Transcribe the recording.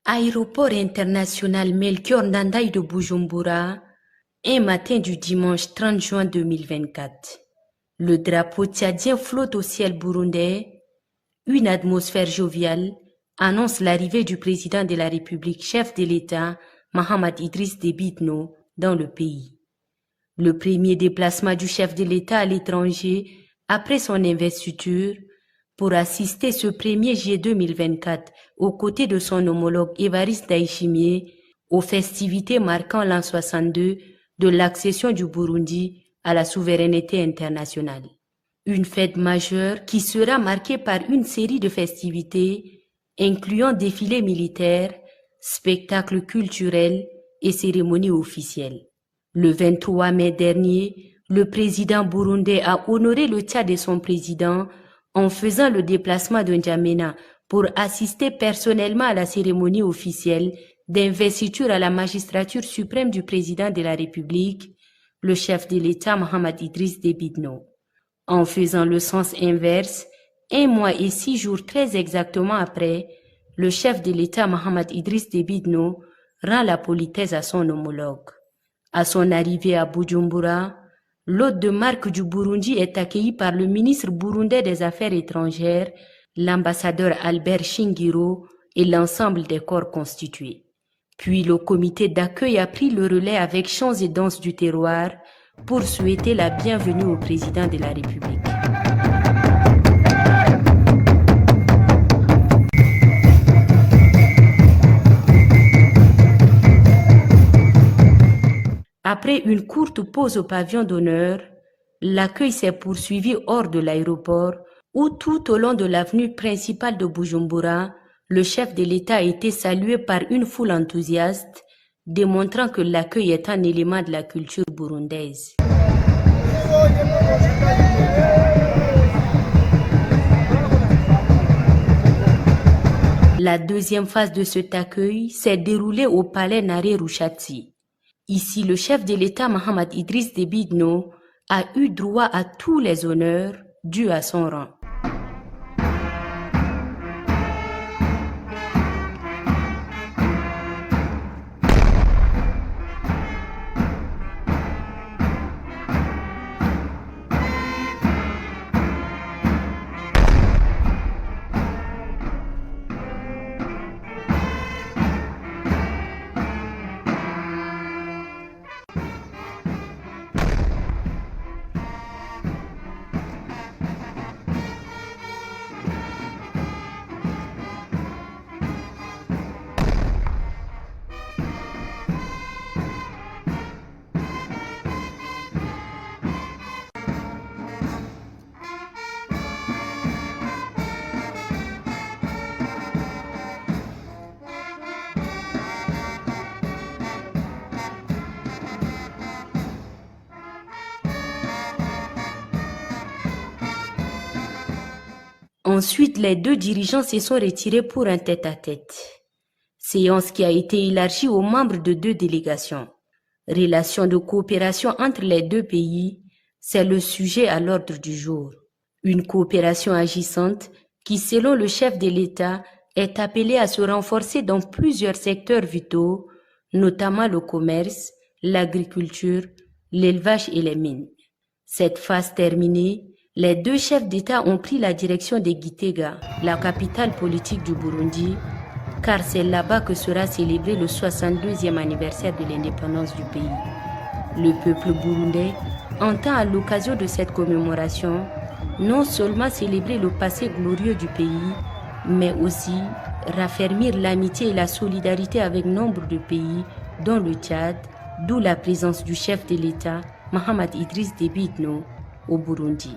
Aéroport international Melchior Ndadaye de Bujumbura, un matin du dimanche 30 juin 2024. Le drapeau tchadien flotte au ciel burundais. Une atmosphère joviale annonce l'arrivée du président de la République, chef de l'État, Mahamat Idriss Déby Itno, dans le pays. Le premier déplacement du chef de l'État à l'étranger après son investiture pour assister ce 1er juillet 2024 aux côtés de son homologue Évariste Ndayishimiye aux festivités marquant l'an 62 de l'accession du Burundi à la souveraineté internationale. Une fête majeure qui sera marquée par une série de festivités incluant défilés militaires, spectacles culturels et cérémonies officielles. Le 23 mai dernier, le président burundais a honoré le Tchad de son président en faisant le déplacement de N'Djamena pour assister personnellement à la cérémonie officielle d'investiture à la magistrature suprême du président de la République, le chef de l'État Mahamat Idriss Déby Itno. En faisant le sens inverse, 1 mois et 6 jours très exactement après, le chef de l'État Mahamat Idriss Déby Itno rend la politesse à son homologue. À son arrivée à Bujumbura, l'hôte de marque du Burundi est accueilli par le ministre burundais des Affaires étrangères, l'ambassadeur Albert Shingiro et l'ensemble des corps constitués. Puis le comité d'accueil a pris le relais avec chants et danses du terroir pour souhaiter la bienvenue au président de la République. Après une courte pause au pavillon d'honneur, l'accueil s'est poursuivi hors de l'aéroport où tout au long de l'avenue principale de Bujumbura, le chef de l'État a été salué par une foule enthousiaste, démontrant que l'accueil est un élément de la culture burundaise. La deuxième phase de cet accueil s'est déroulée au palais Nare Rushatsi. Ici, le chef de l'État Mahamat Idriss Déby Itno a eu droit à tous les honneurs dus à son rang. Ensuite, les deux dirigeants se sont retirés pour un tête-à-tête. Séance qui a été élargie aux membres de deux délégations. Relations de coopération entre les deux pays, c'est le sujet à l'ordre du jour. Une coopération agissante qui, selon le chef de l'État, est appelée à se renforcer dans plusieurs secteurs vitaux, notamment le commerce, l'agriculture, l'élevage et les mines. Cette phase terminée, les deux chefs d'État ont pris la direction de Gitega, la capitale politique du Burundi, car c'est là-bas que sera célébré le 62e anniversaire de l'indépendance du pays. Le peuple burundais entend à l'occasion de cette commémoration non seulement célébrer le passé glorieux du pays, mais aussi raffermir l'amitié et la solidarité avec nombre de pays, dont le Tchad, d'où la présence du chef de l'État, Mahamat Idriss Déby Itno, au Burundi.